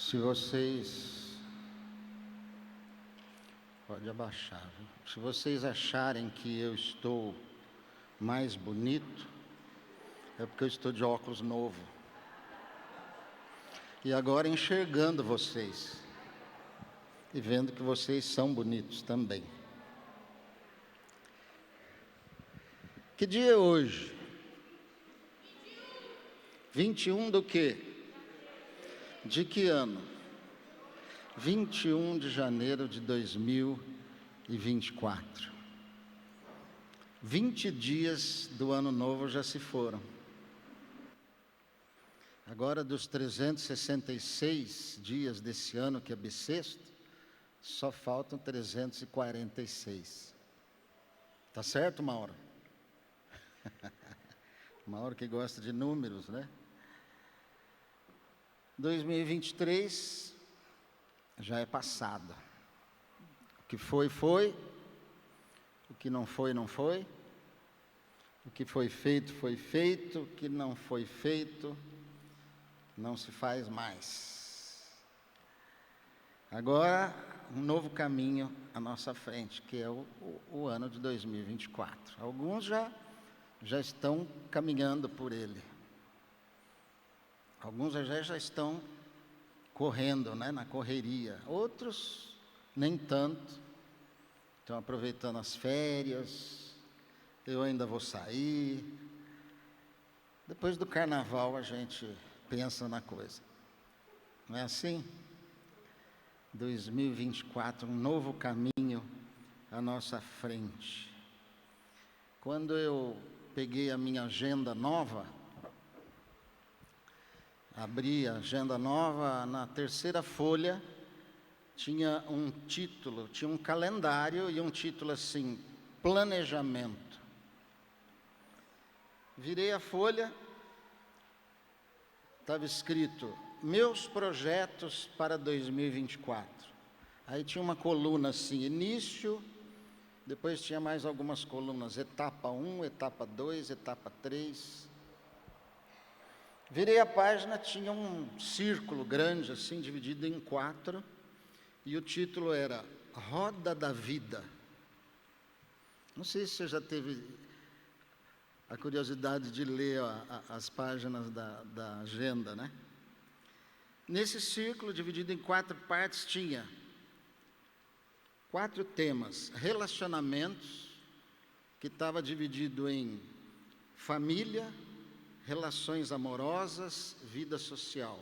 Se vocês... Pode abaixar, viu? Se vocês acharem que eu estou mais bonito, é porque eu estou de óculos novo. E agora enxergando vocês. E vendo que vocês são bonitos também. Que dia é hoje? 21 do quê? De que ano? 21 de janeiro de 2024. 20 dias do ano novo já se foram. Agora, dos 366 dias desse ano, que é bissexto, só faltam 346. Tá certo, Mauro? Mauro que gosta de números, né? 2023 já é passado. O que foi, foi. O que não foi, não foi. O que foi feito, foi feito. O que não foi feito, não se faz mais. Agora, um novo caminho à nossa frente, que é o ano de 2024. Alguns já estão caminhando por ele. Alguns já estão correndo, né, na correria. Outros, nem tanto. Estão aproveitando as férias. Eu ainda vou sair. Depois do carnaval a gente pensa na coisa. Não é assim? 2024, um novo caminho à nossa frente. Quando eu peguei a minha agenda nova, abri a agenda nova, na terceira folha tinha um título, tinha um calendário e um título assim, planejamento. Virei a folha, estava escrito, meus projetos para 2024. Aí tinha uma coluna assim, início, depois tinha mais algumas colunas, etapa 1, etapa 2, etapa 3. Virei a página, tinha um círculo grande assim, dividido em 4, e o título era Roda da Vida. Não sei se você já teve a curiosidade de ler as páginas da agenda, né? Nesse círculo, dividido em 4 partes, tinha 4 temas. Relacionamentos, que estava dividido em família, relações amorosas, vida social.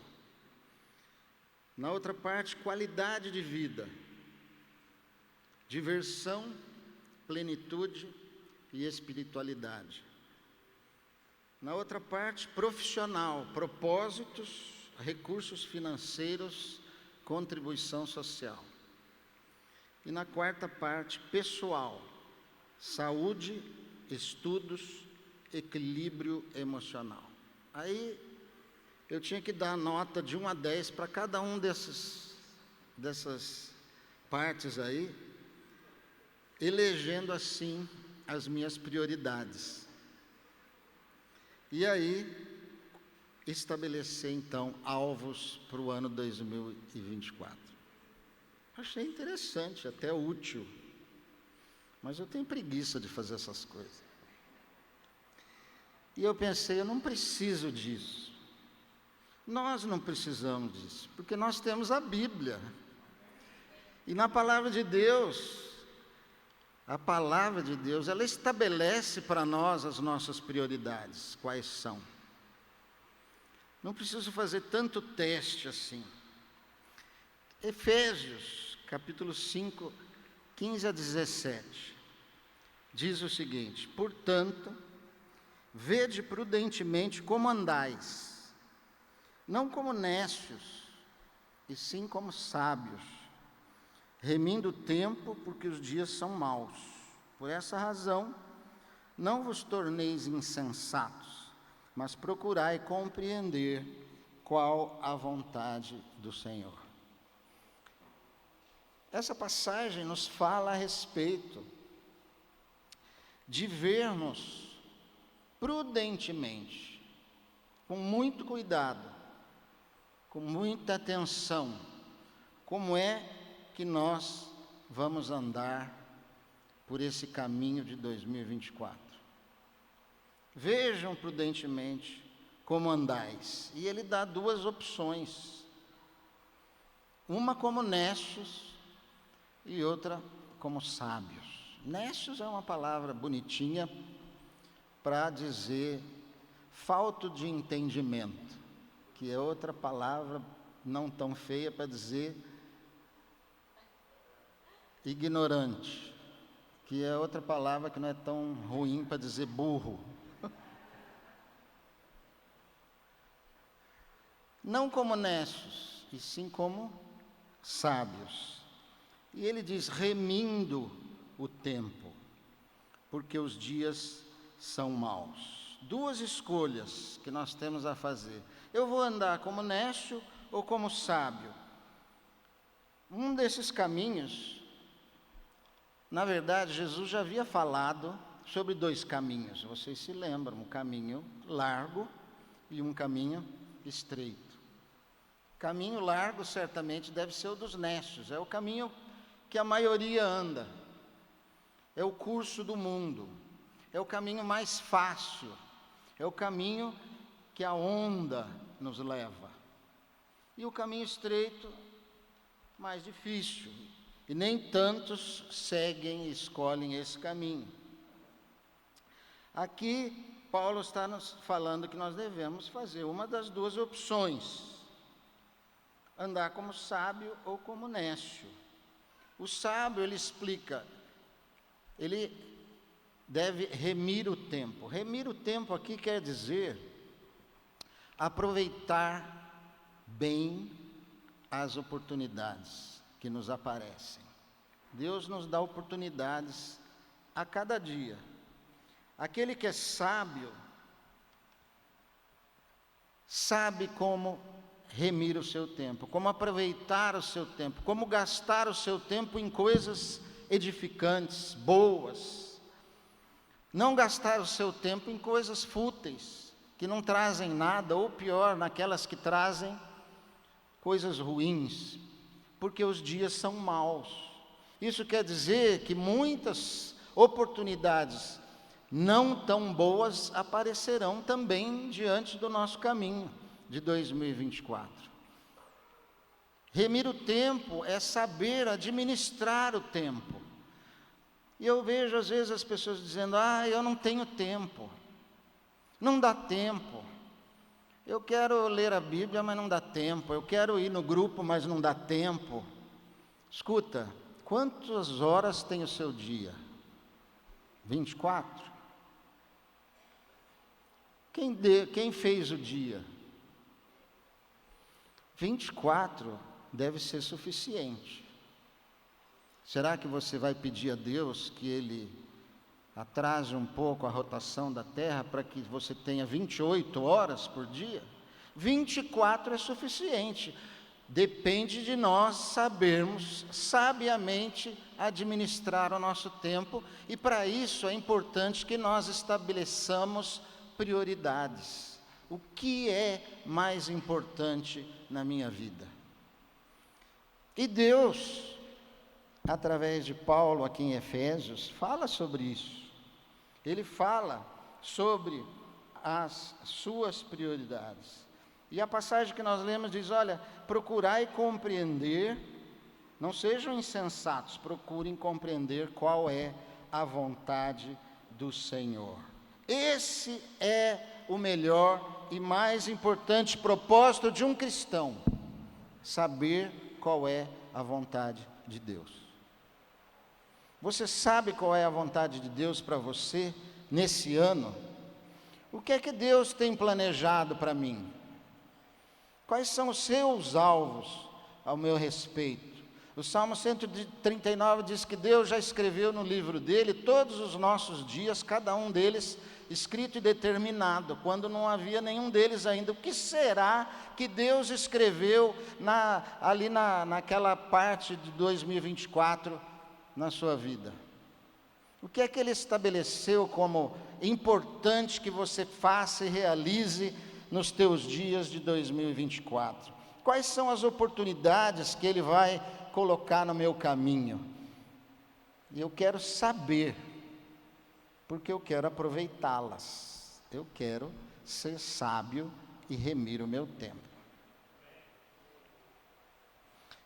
Na outra parte, qualidade de vida, diversão, plenitude e espiritualidade. Na outra parte, profissional, propósitos, recursos financeiros, contribuição social. E na quarta parte, pessoal, saúde, estudos, equilíbrio emocional. Aí eu tinha que dar nota de 1 a 10 para cada um dessas partes aí, elegendo assim as minhas prioridades. E aí, estabelecer então alvos para o ano 2024. Achei interessante, até útil, mas eu tenho preguiça de fazer essas coisas. E eu pensei, eu não preciso disso. Nós não precisamos disso, porque nós temos a Bíblia. E na palavra de Deus, a palavra de Deus, ela estabelece para nós as nossas prioridades, quais são. Não preciso fazer tanto teste assim. Efésios, capítulo 5, 15 a 17, diz o seguinte: portanto, vede prudentemente como andais, não como nécios, e sim como sábios, remindo o tempo, porque os dias são maus. Por essa razão, não vos torneis insensatos, mas procurai compreender qual a vontade do Senhor. Essa passagem nos fala a respeito de vermos prudentemente, com muito cuidado, com muita atenção, como é que nós vamos andar por esse caminho de 2024. Vejam prudentemente como andais. E ele dá duas opções. Uma como necios e outra como sábios. Necios é uma palavra bonitinha para dizer falto de entendimento, que é outra palavra não tão feia para dizer ignorante, que é outra palavra que não é tão ruim para dizer burro. Não como necios, e sim como sábios. E ele diz, remindo o tempo, porque os dias são maus. Duas escolhas que nós temos a fazer. Eu vou andar como nécio ou como sábio? Um desses caminhos, na verdade, Jesus já havia falado sobre dois caminhos. Vocês se lembram, um caminho largo e um caminho estreito. Caminho largo certamente deve ser o dos nécios, é o caminho que a maioria anda, é o curso do mundo, é o caminho mais fácil, é o caminho que a onda nos leva. E o caminho estreito, mais difícil, e nem tantos seguem e escolhem esse caminho. Aqui, Paulo está nos falando que nós devemos fazer uma das duas opções, andar como sábio ou como nécio. O sábio, ele explica, ele deve remir o tempo. Remir o tempo aqui quer dizer aproveitar bem as oportunidades que nos aparecem. Deus nos dá oportunidades a cada dia. Aquele que é sábio, sabe como remir o seu tempo, como aproveitar o seu tempo, como gastar o seu tempo em coisas edificantes, boas. Não gastar o seu tempo em coisas fúteis, que não trazem nada, ou pior, naquelas que trazem coisas ruins, porque os dias são maus. Isso quer dizer que muitas oportunidades não tão boas aparecerão também diante do nosso caminho de 2024. Remir o tempo é saber administrar o tempo. E eu vejo às vezes as pessoas dizendo, eu não tenho tempo, não dá tempo, eu quero ler a Bíblia, mas não dá tempo, eu quero ir no grupo, mas não dá tempo. Escuta, quantas horas tem o seu dia? 24? Quem fez o dia? 24 deve ser suficiente. Será que você vai pedir a Deus que Ele atrase um pouco a rotação da Terra para que você tenha 28 horas por dia? 24 é suficiente. Depende de nós sabermos sabiamente administrar o nosso tempo, e para isso é importante que nós estabeleçamos prioridades. O que é mais importante na minha vida? E Deus, através de Paulo aqui em Efésios, fala sobre isso. Ele fala sobre as suas prioridades. E a passagem que nós lemos diz, olha, procurai compreender, não sejam insensatos, procurem compreender qual é a vontade do Senhor. Esse é o melhor e mais importante propósito de um cristão, saber qual é a vontade de Deus. Você sabe qual é a vontade de Deus para você nesse ano? O que é que Deus tem planejado para mim? Quais são os seus alvos ao meu respeito? O Salmo 139 diz que Deus já escreveu no livro dele todos os nossos dias, cada um deles escrito e determinado, quando não havia nenhum deles ainda. O que será que Deus escreveu naquela parte de 2024 na sua vida? O que é que Ele estabeleceu como importante que você faça e realize nos teus dias de 2024? Quais são as oportunidades que Ele vai colocar no meu caminho? E eu quero saber, porque eu quero aproveitá-las. Eu quero ser sábio e remir o meu tempo.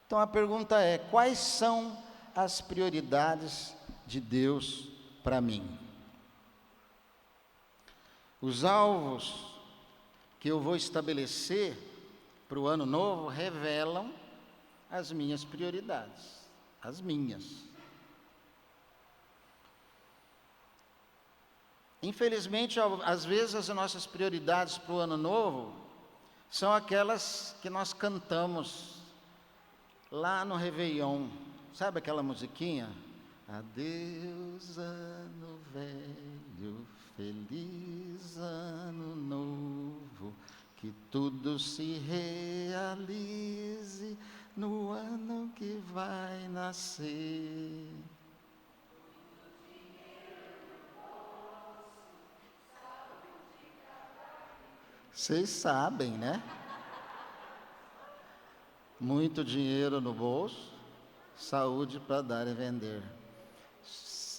Então a pergunta é: quais são as prioridades de Deus para mim? Os alvos que eu vou estabelecer para o ano novo revelam as minhas prioridades, as minhas. Infelizmente, às vezes as nossas prioridades para o ano novo são aquelas que nós cantamos lá no Réveillon. Sabe aquela musiquinha? Adeus, ano velho, feliz ano novo, que tudo se realize no ano que vai nascer. Vocês sabem, né? Muito dinheiro no bolso, saúde para dar e vender.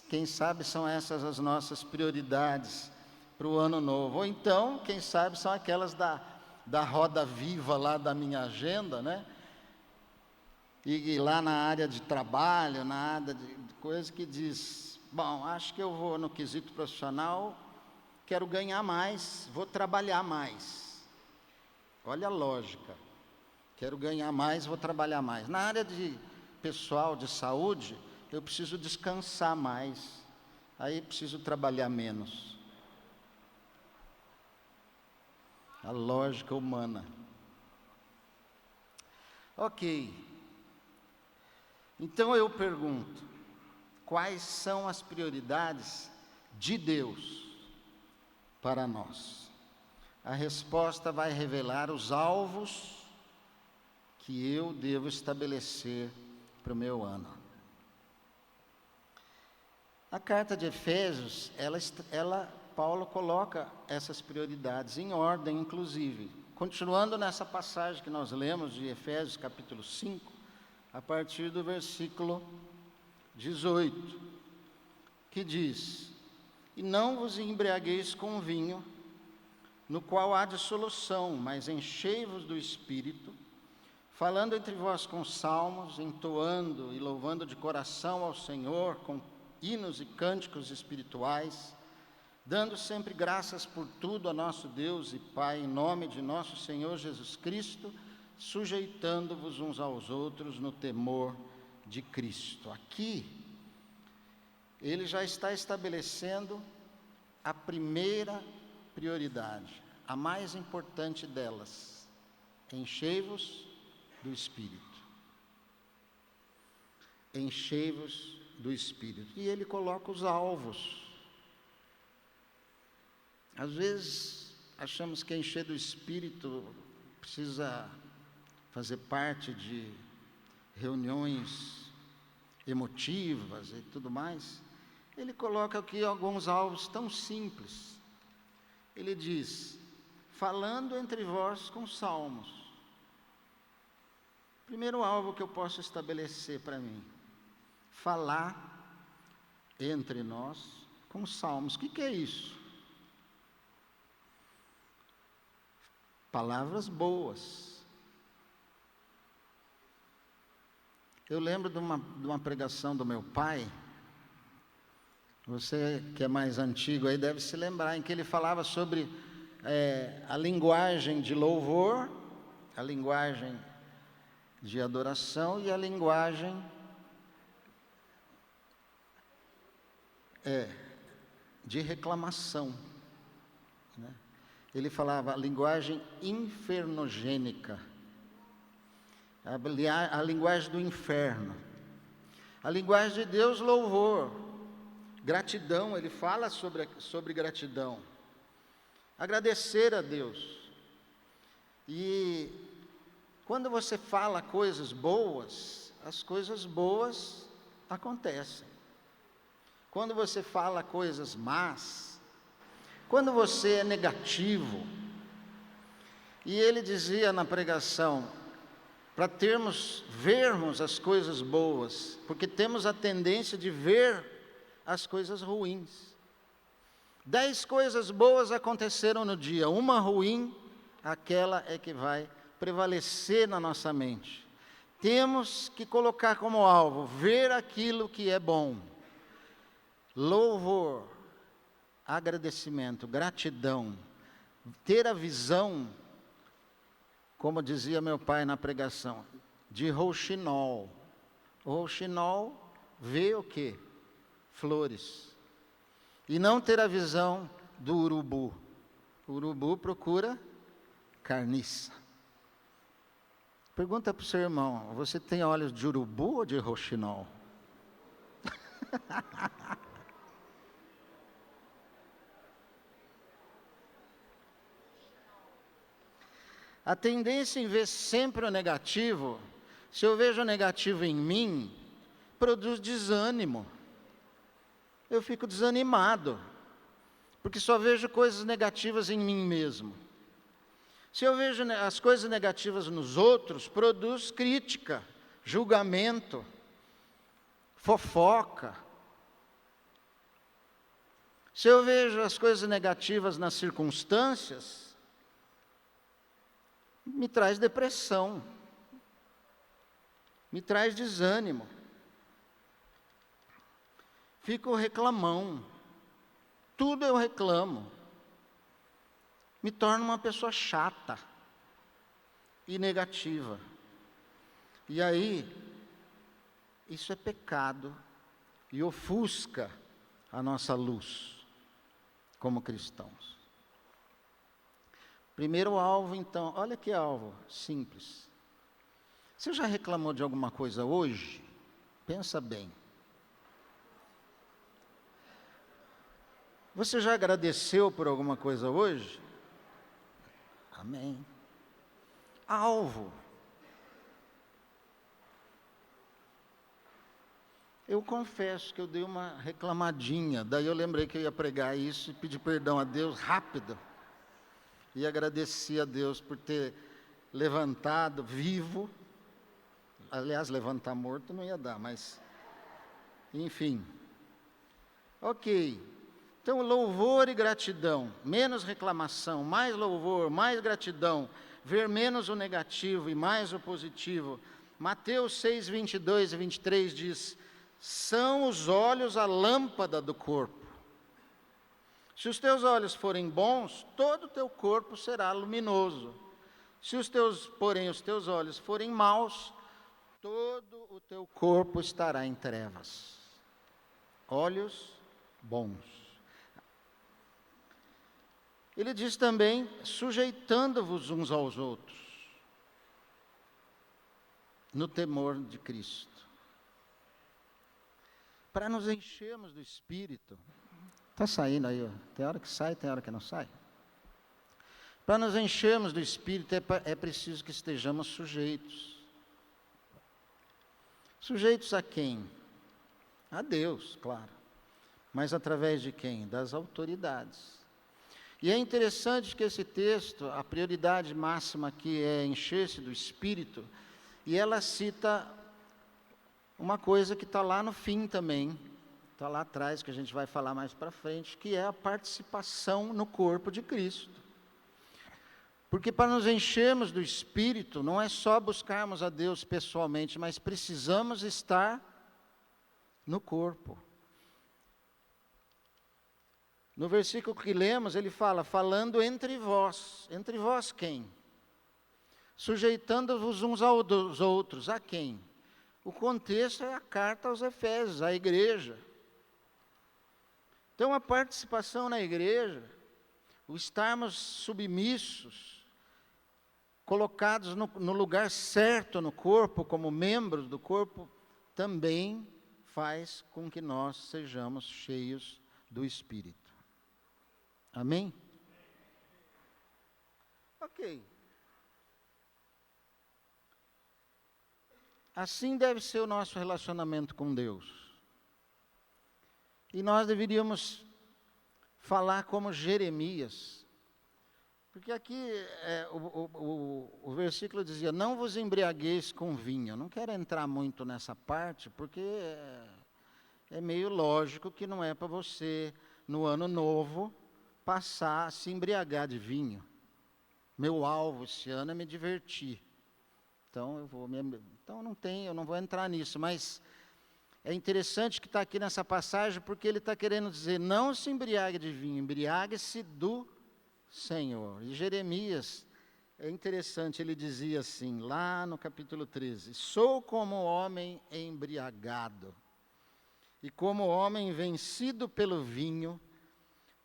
Quem sabe são essas as nossas prioridades para o ano novo. Ou então, quem sabe são aquelas da roda viva lá da minha agenda, né? E lá na área de trabalho, na área de coisa que diz: bom, acho que eu vou no quesito profissional, quero ganhar mais, vou trabalhar mais. Olha a lógica. Quero ganhar mais, vou trabalhar mais. Na área de pessoal, de saúde, eu preciso descansar mais. Aí preciso trabalhar menos. A lógica humana. Ok. Então eu pergunto: quais são as prioridades de Deus para nós? A resposta vai revelar os alvos que eu devo estabelecer para o meu ano. A carta de Efésios, Paulo coloca essas prioridades em ordem, inclusive. Continuando nessa passagem que nós lemos de Efésios capítulo 5, a partir do versículo 18, que diz: e não vos embriagueis com vinho, no qual há dissolução, mas enchei-vos do Espírito, falando entre vós com salmos, entoando e louvando de coração ao Senhor, com hinos e cânticos espirituais, dando sempre graças por tudo a nosso Deus e Pai, em nome de nosso Senhor Jesus Cristo, sujeitando-vos uns aos outros no temor de Cristo. Aqui, ele já está estabelecendo a primeira prioridade, a mais importante delas: enchei-vos do Espírito. Enchei-vos do Espírito. E ele coloca os alvos. Às vezes, achamos que encher do Espírito precisa fazer parte de reuniões emotivas e tudo mais. Ele coloca aqui alguns alvos tão simples. Ele diz: falando entre vós com salmos. Primeiro alvo que eu posso estabelecer para mim: falar entre nós com salmos. O que é isso? Palavras boas. Eu lembro de uma pregação do meu pai. Você que é mais antigo aí deve se lembrar, em que ele falava sobre a linguagem de louvor, a linguagem de adoração e a linguagem de reclamação, né? Ele falava a linguagem infernogênica, a linguagem do inferno. A linguagem de Deus, louvor, gratidão. Ele fala sobre gratidão, agradecer a Deus. E quando você fala coisas boas, as coisas boas acontecem. Quando você fala coisas más, quando você é negativo, e ele dizia na pregação: para vermos as coisas boas, porque temos a tendência de ver as coisas ruins. 10 coisas boas aconteceram no dia, uma ruim, aquela é que vai prevalecer na nossa mente. Temos que colocar como alvo, ver aquilo que é bom. Louvor, agradecimento, gratidão, ter a visão, como dizia meu pai na pregação, de rouxinol. O rouxinol vê o quê? Flores. E não ter a visão do urubu. O urubu procura carniça. Pergunta para o seu irmão, você tem olhos de urubu ou de rouxinol? A tendência em ver sempre o negativo, se eu vejo o negativo em mim, produz desânimo. Eu fico desanimado, porque só vejo coisas negativas em mim mesmo. Se eu vejo as coisas negativas nos outros, produz crítica, julgamento, fofoca. Se eu vejo as coisas negativas nas circunstâncias, me traz depressão, me traz desânimo. Fico reclamão, tudo eu reclamo. Me torno uma pessoa chata e negativa. E aí, isso é pecado e ofusca a nossa luz como cristãos. Primeiro alvo, então, olha que alvo simples. Você já reclamou de alguma coisa hoje? Pensa bem. Você já agradeceu por alguma coisa hoje? Amém. Alvo. Eu confesso que eu dei uma reclamadinha, daí eu lembrei que eu ia pregar isso e pedir perdão a Deus rápido. E agradeci a Deus por ter levantado vivo. Aliás, levantar morto não ia dar, mas enfim. Ok. Então, louvor e gratidão, menos reclamação, mais louvor, mais gratidão, ver menos o negativo e mais o positivo. Mateus 6, 22 e 23 diz, são os olhos a lâmpada do corpo. Se os teus olhos forem bons, todo o teu corpo será luminoso. Porém, os teus olhos forem maus, todo o teu corpo estará em trevas. Olhos bons. Ele diz também, sujeitando-vos uns aos outros, no temor de Cristo. Para nos enchermos do Espírito, está saindo aí, ó. Tem hora que sai, tem hora que não sai. Para nos enchermos do Espírito é preciso que estejamos sujeitos. Sujeitos a quem? A Deus, claro. Mas através de quem? Das autoridades. E é interessante que esse texto, a prioridade máxima aqui é encher-se do Espírito, e ela cita uma coisa que está lá no fim também, está lá atrás, que a gente vai falar mais para frente, que é a participação no corpo de Cristo. Porque para nos enchermos do Espírito, não é só buscarmos a Deus pessoalmente, mas precisamos estar no corpo. No versículo que lemos, ele fala, falando entre vós quem? Sujeitando-vos uns aos outros, a quem? O contexto é a carta aos Efésios, à igreja. Então, a participação na igreja, o estarmos submissos, colocados no lugar certo no corpo, como membros do corpo, também faz com que nós sejamos cheios do Espírito. Amém? Ok. Assim deve ser o nosso relacionamento com Deus. E nós deveríamos falar como Jeremias, Porque aqui o versículo dizia, não vos embriagueis com vinho. Eu não quero entrar muito nessa parte, porque é meio lógico que não é para você, no ano novo, passar a se embriagar de vinho. Meu alvo esse ano é me divertir. Então eu não vou entrar nisso, mas é interessante que está aqui nessa passagem, porque ele está querendo dizer, não se embriague de vinho, embriague-se do Senhor. E Jeremias, é interessante, ele dizia assim, lá no capítulo 13, sou como homem embriagado, e como homem vencido pelo vinho,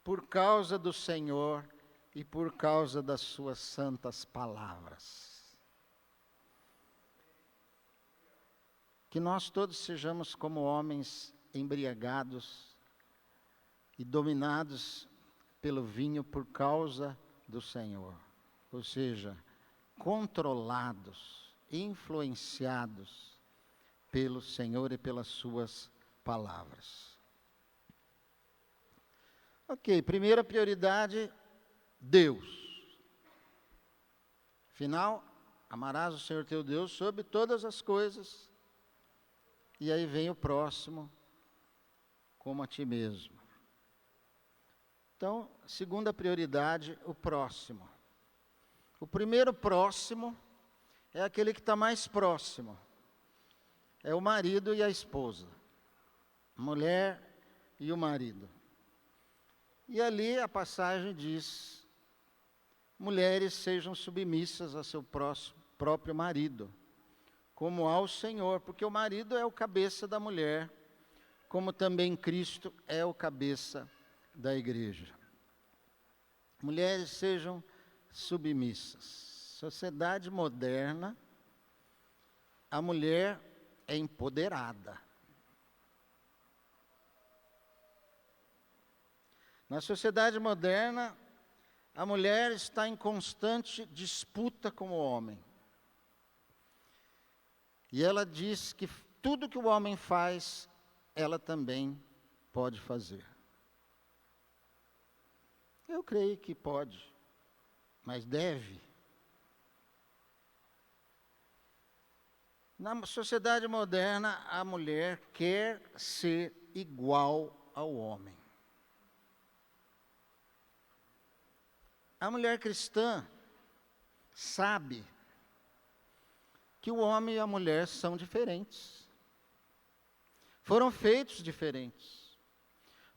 por causa do Senhor e por causa das suas santas palavras. Que nós todos sejamos como homens embriagados e dominados pelo vinho por causa do Senhor. Ou seja, controlados, influenciados pelo Senhor e pelas suas palavras. Ok, primeira prioridade, Deus. Afinal, amarás o Senhor teu Deus sobre todas as coisas. E aí vem o próximo, como a ti mesmo. Então, segunda prioridade, o próximo. O primeiro próximo é aquele que está mais próximo. É o marido e a esposa. A mulher e o marido. E ali a passagem diz, mulheres sejam submissas a seu próprio marido, como ao Senhor, porque o marido é o cabeça da mulher, como também Cristo é o cabeça da igreja. Mulheres sejam submissas. Sociedade moderna, a mulher é empoderada. Na sociedade moderna, a mulher está em constante disputa com o homem. E ela diz que tudo que o homem faz, ela também pode fazer. Eu creio que pode, mas deve. Na sociedade moderna, a mulher quer ser igual ao homem. A mulher cristã sabe que o homem e a mulher são diferentes. Foram feitos diferentes,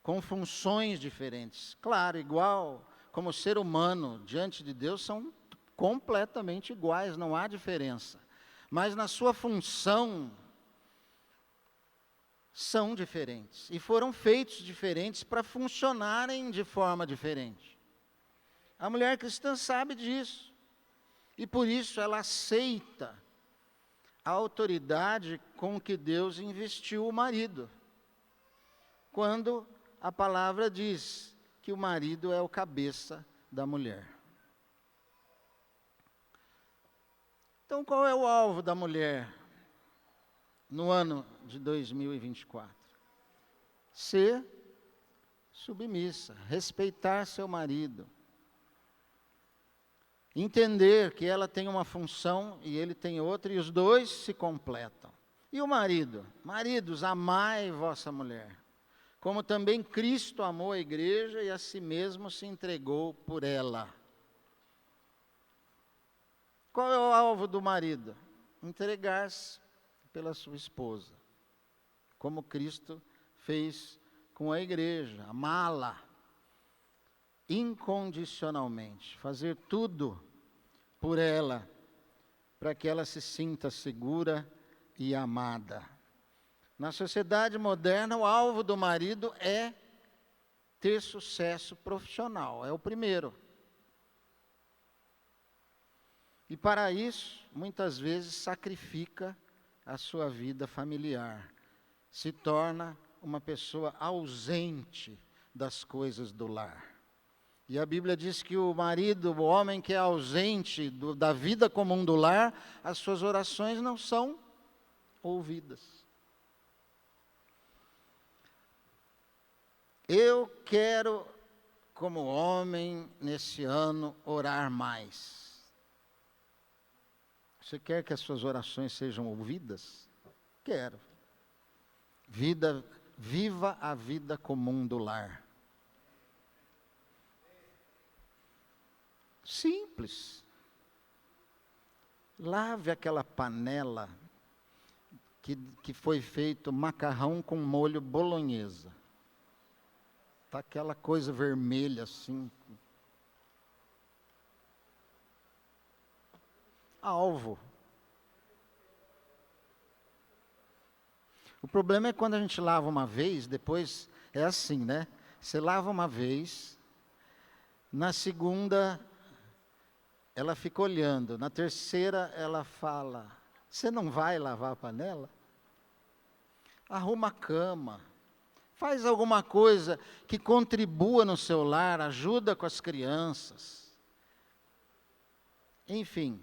com funções diferentes. Claro, igual como ser humano diante de Deus são completamente iguais, não há diferença. Mas na sua função são diferentes. E foram feitos diferentes para funcionarem de forma diferente. A mulher cristã sabe disso. E por isso ela aceita a autoridade com que Deus investiu o marido. Quando a palavra diz que o marido é o cabeça da mulher. Então, qual é o alvo da mulher no ano de 2024? Ser submissa, respeitar seu marido. Entender que ela tem uma função e ele tem outra, e os dois se completam. E o marido? Maridos, amai vossa mulher, como também Cristo amou a igreja e a si mesmo se entregou por ela. Qual é o alvo do marido? Entregar-se pela sua esposa, como Cristo fez com a igreja, amá-la incondicionalmente, fazer tudo por ela, para que ela se sinta segura e amada. Na sociedade moderna, o alvo do marido é ter sucesso profissional, é o primeiro. E para isso, muitas vezes sacrifica a sua vida familiar, se torna uma pessoa ausente das coisas do lar. E a Bíblia diz que o marido, o homem que é ausente da vida comum do lar, as suas orações não são ouvidas. Eu quero como homem, nesse ano, orar mais. Você quer que as suas orações sejam ouvidas? Quero. Viva a vida comum do lar. Simples. Lave aquela panela que foi feito macarrão com molho bolonhesa. Está aquela coisa vermelha assim. Alvo. O problema é quando a gente lava uma vez, depois é assim, né? Você lava uma vez, na segunda ela fica olhando, na terceira ela fala: você não vai lavar a panela? Arruma a cama, faz alguma coisa que contribua no seu lar, ajuda com as crianças. Enfim,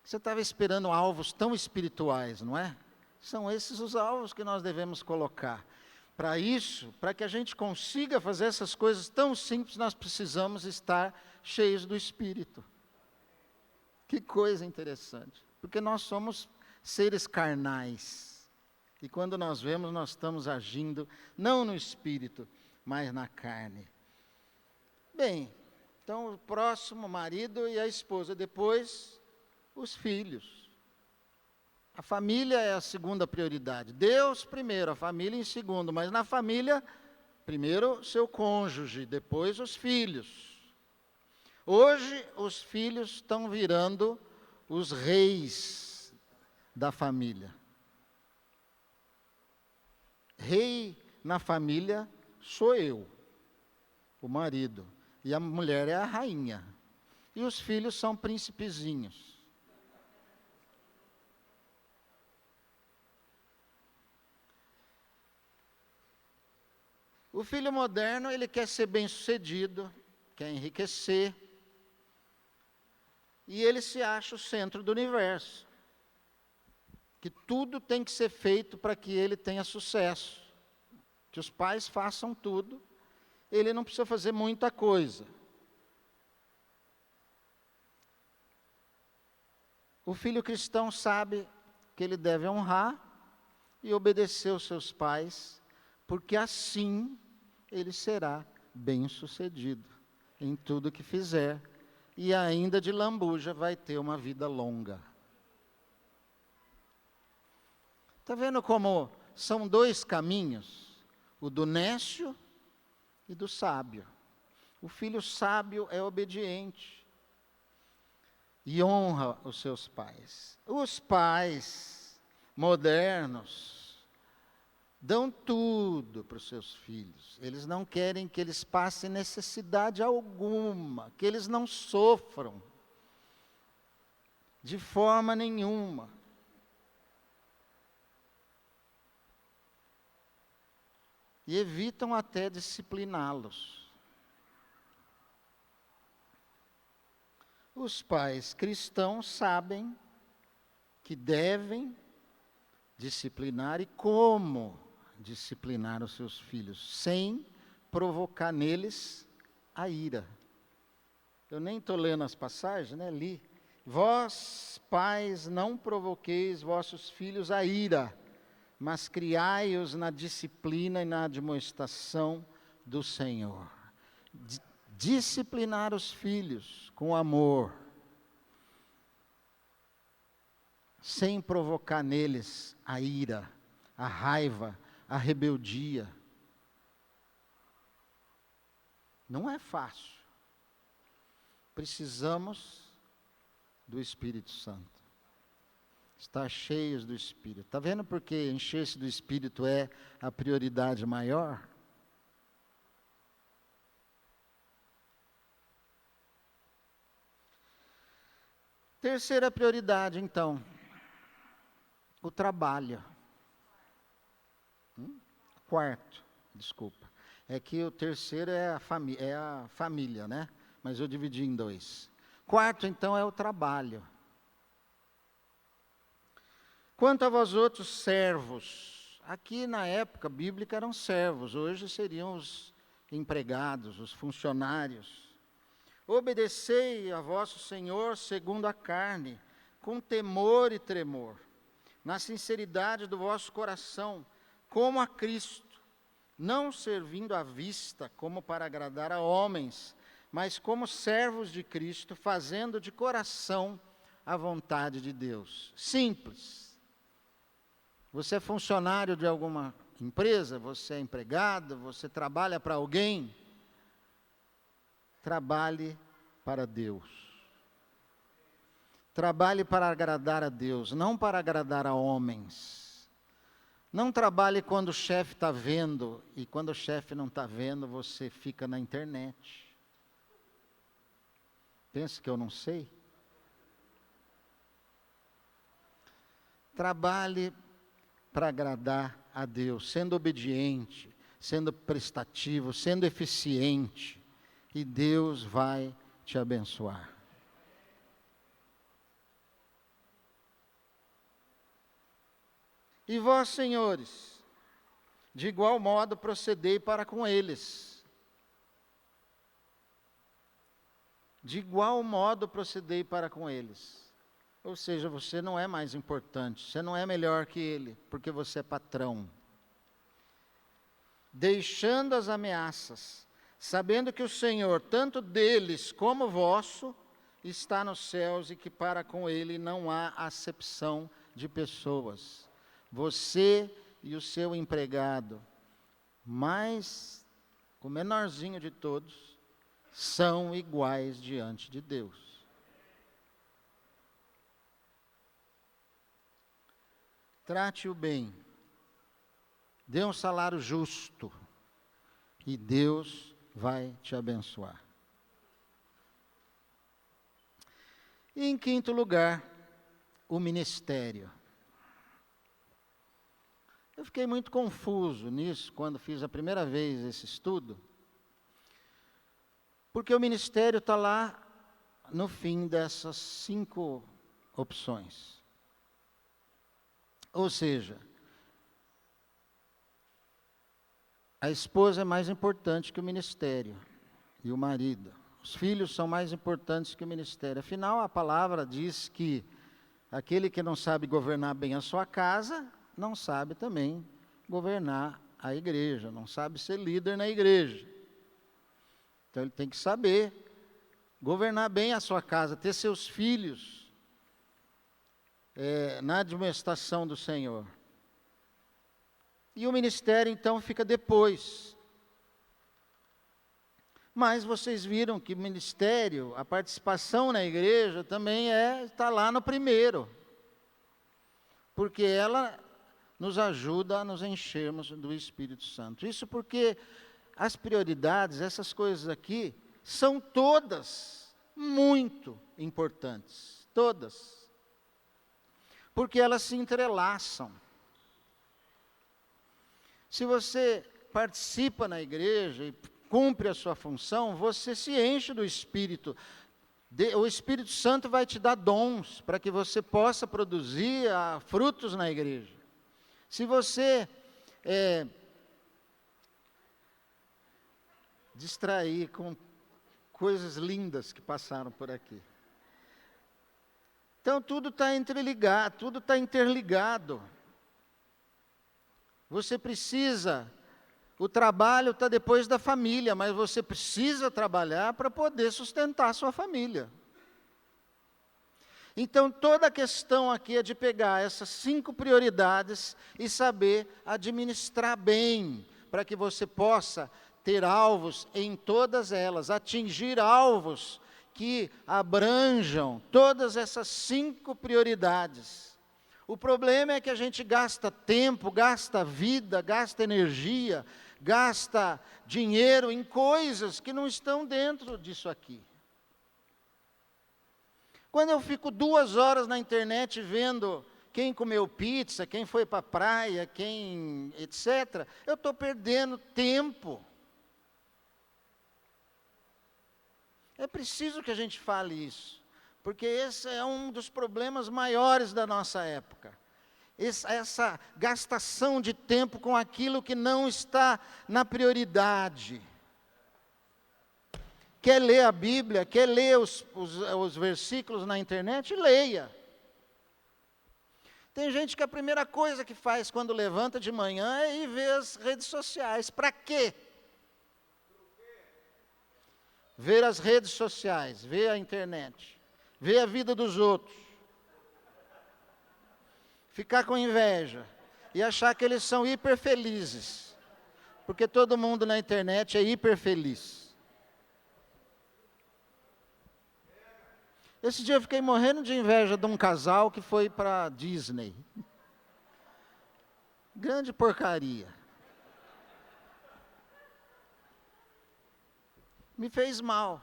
você estava esperando alvos tão espirituais, não é? São esses os alvos que nós devemos colocar. Para isso, para que a gente consiga fazer essas coisas tão simples, nós precisamos estar cheios do Espírito. Que coisa interessante. Porque nós somos seres carnais. E quando nós vemos, nós estamos agindo não no Espírito, mas na carne. Bem, então o próximo, o marido e a esposa. Depois, os filhos. A família é a segunda prioridade. Deus primeiro, a família em segundo. Mas na família, primeiro seu cônjuge, depois os filhos. Hoje, os filhos estão virando os reis da família. Rei na família sou eu, o marido. E a mulher é a rainha. E os filhos são príncipezinhos. O filho moderno, ele quer ser bem-sucedido, quer enriquecer, e ele se acha o centro do universo. Que tudo tem que ser feito para que ele tenha sucesso. Que os pais façam tudo, ele não precisa fazer muita coisa. O filho cristão sabe que ele deve honrar e obedecer os seus pais, porque assim ele será bem-sucedido em tudo que fizer, e ainda de lambuja vai ter uma vida longa. Está vendo como são dois caminhos? O do nécio e do sábio. O filho sábio é obediente e honra os seus pais. Os pais modernos dão tudo para os seus filhos. Eles não querem que eles passem necessidade alguma, que eles não sofram de forma nenhuma. E evitam até discipliná-los. Os pais cristãos sabem que devem disciplinar e como disciplinar os seus filhos, sem provocar neles a ira. Eu nem estou lendo as passagens, né? Li. Vós, pais, não provoqueis vossos filhos a ira, mas criai-os na disciplina e na admoestação do Senhor. Disciplinar os filhos com amor, sem provocar neles a ira, a raiva, a rebeldia. Não é fácil. Precisamos do Espírito Santo. Estar cheios do Espírito. Está vendo por que encher-se do Espírito é a prioridade maior? Terceira prioridade, então, o trabalho. Quarto, desculpa. É que o terceiro é a família, né? Mas eu dividi em dois. Quarto, então, é o trabalho. Quanto a vós outros servos, aqui na época bíblica eram servos, hoje seriam os empregados, os funcionários. Obedecei a vosso Senhor segundo a carne, com temor e tremor, na sinceridade do vosso coração, como a Cristo, não servindo à vista como para agradar a homens, mas como servos de Cristo, fazendo de coração a vontade de Deus. Simples. Você é funcionário de alguma empresa, você é empregado, você trabalha para alguém, trabalhe para Deus. Trabalhe para agradar a Deus, não para agradar a homens. Não trabalhe quando o chefe está vendo, e quando o chefe não está vendo, você fica na internet. Pensa que eu não sei? Trabalhe para agradar a Deus, sendo obediente, sendo prestativo, sendo eficiente, e Deus vai te abençoar. E vós, senhores, de igual modo procedei para com eles. De igual modo procedei para com eles. Ou seja, você não é mais importante, você não é melhor que ele, porque você é patrão. Deixando as ameaças, sabendo que o Senhor, tanto deles como vosso, está nos céus e que para com ele não há acepção de pessoas. Você e o seu empregado, mais o menorzinho de todos, são iguais diante de Deus. Trate-o bem, dê um salário justo, e Deus vai te abençoar. E em quinto lugar, o ministério. Eu fiquei muito confuso nisso, quando fiz a primeira vez esse estudo, porque o ministério está lá no fim dessas 5 opções. Ou seja, a esposa é mais importante que o ministério, e o marido. Os filhos são mais importantes que o ministério. Afinal, a palavra diz que aquele que não sabe governar bem a sua casa, não sabe também governar a igreja, não sabe ser líder na igreja. Então ele tem que saber governar bem a sua casa, ter seus filhos na admoestação do Senhor. E o ministério então fica depois. Mas vocês viram que o ministério, a participação na igreja também está lá no primeiro. Porque ela nos ajuda a nos enchermos do Espírito Santo. Isso porque as prioridades, essas coisas aqui, são todas muito importantes. Todas. Porque elas se entrelaçam. Se você participa na igreja e cumpre a sua função, você se enche do Espírito. O Espírito Santo vai te dar dons para que você possa produzir frutos na igreja. Se você distrair com coisas lindas que passaram por aqui. Então tudo está entreligado, tudo está interligado. Você precisa, o trabalho está depois da família, mas você precisa trabalhar para poder sustentar a sua família. Então toda a questão aqui é de pegar essas 5 prioridades e saber administrar bem, para que você possa ter alvos em todas elas, atingir alvos que abranjam todas essas 5 prioridades. O problema é que a gente gasta tempo, gasta vida, gasta energia, gasta dinheiro em coisas que não estão dentro disso aqui. Quando eu fico 2 horas na internet vendo quem comeu pizza, quem foi para a praia, quem etc., eu estou perdendo tempo. É preciso que a gente fale isso, porque esse é um dos problemas maiores da nossa época. Essa gastação de tempo com aquilo que não está na prioridade. Quer ler a Bíblia, quer ler os versículos na internet? Leia. Tem gente que a primeira coisa que faz quando levanta de manhã é ir ver as redes sociais. Para quê? Ver as redes sociais, ver a internet, ver a vida dos outros. Ficar com inveja e achar que eles são hiper felizes. Porque todo mundo na internet é hiper feliz. Esse dia eu fiquei morrendo de inveja de um casal que foi para Disney. Grande porcaria. Me fez mal.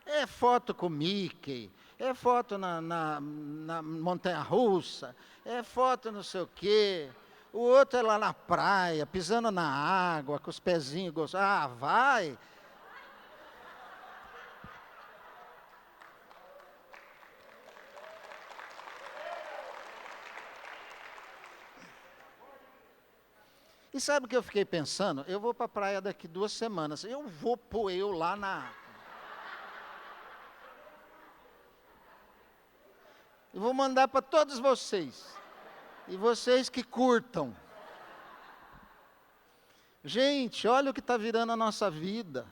É foto com Mickey, é foto na montanha-russa, é foto não sei o quê. O outro é lá na praia, pisando na água, com os pezinhos gostosos. Ah, vai! E sabe o que eu fiquei pensando? Eu vou para a praia daqui 2 semanas. Eu vou pôr eu lá na... Eu vou mandar para todos vocês. E vocês que curtam. Gente, olha o que está virando a nossa vida.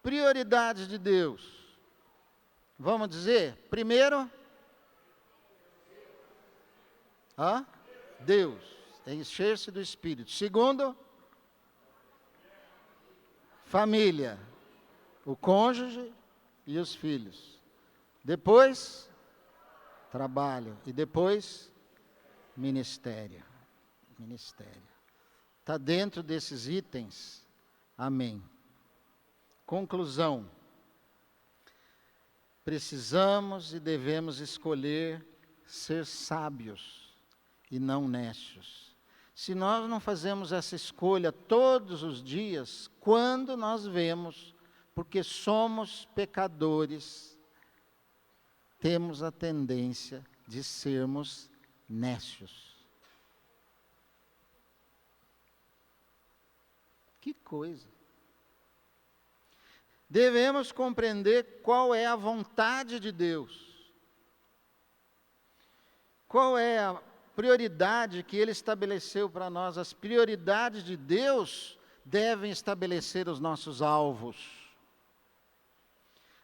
Prioridades de Deus. Vamos dizer, primeiro... Deus, encher-se do Espírito. Segundo, família, o cônjuge e os filhos. Depois, trabalho. E depois, ministério. Ministério. Está dentro desses itens. Amém. Conclusão. Precisamos e devemos escolher ser sábios e não nécios. Se nós não fazemos essa escolha todos os dias, quando nós vemos, porque somos pecadores, temos a tendência de sermos nécios. Que coisa! Devemos compreender qual é a vontade de Deus. Qual é a prioridade que Ele estabeleceu para nós? As prioridades de Deus devem estabelecer os nossos alvos.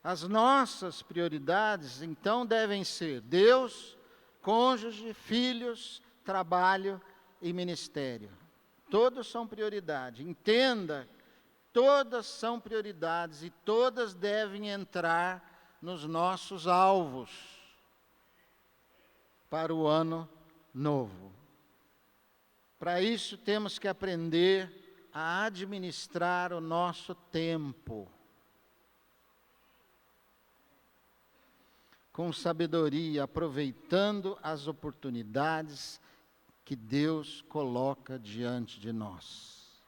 As nossas prioridades, então, devem ser Deus, cônjuge, filhos, trabalho e ministério. Todos são prioridade. Entenda, todas são prioridades e todas devem entrar nos nossos alvos para o ano novo. Para isso temos que aprender a administrar o nosso tempo com sabedoria, aproveitando as oportunidades que Deus coloca diante de nós.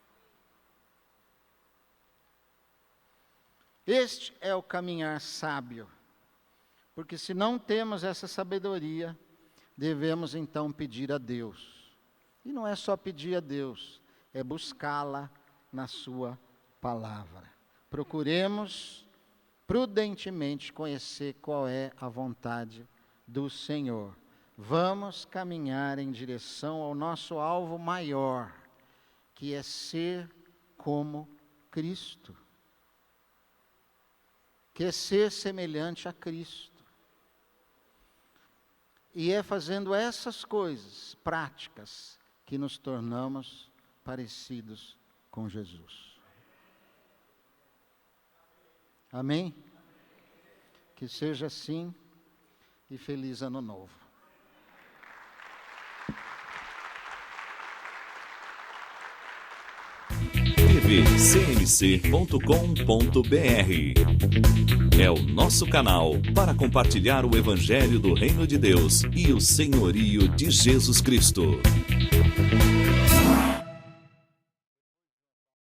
Este é o caminhar sábio, porque se não temos essa sabedoria, devemos então pedir a Deus. E não é só pedir a Deus, é buscá-la na sua palavra. Procuremos prudentemente conhecer qual é a vontade do Senhor. Vamos caminhar em direção ao nosso alvo maior, que é ser como Cristo. Que é ser semelhante a Cristo. E é fazendo essas coisas práticas que nos tornamos parecidos com Jesus. Amém? Que seja assim e feliz ano novo. tvcmc.com.br é o nosso canal para compartilhar o Evangelho do Reino de Deus e o senhorio de Jesus Cristo.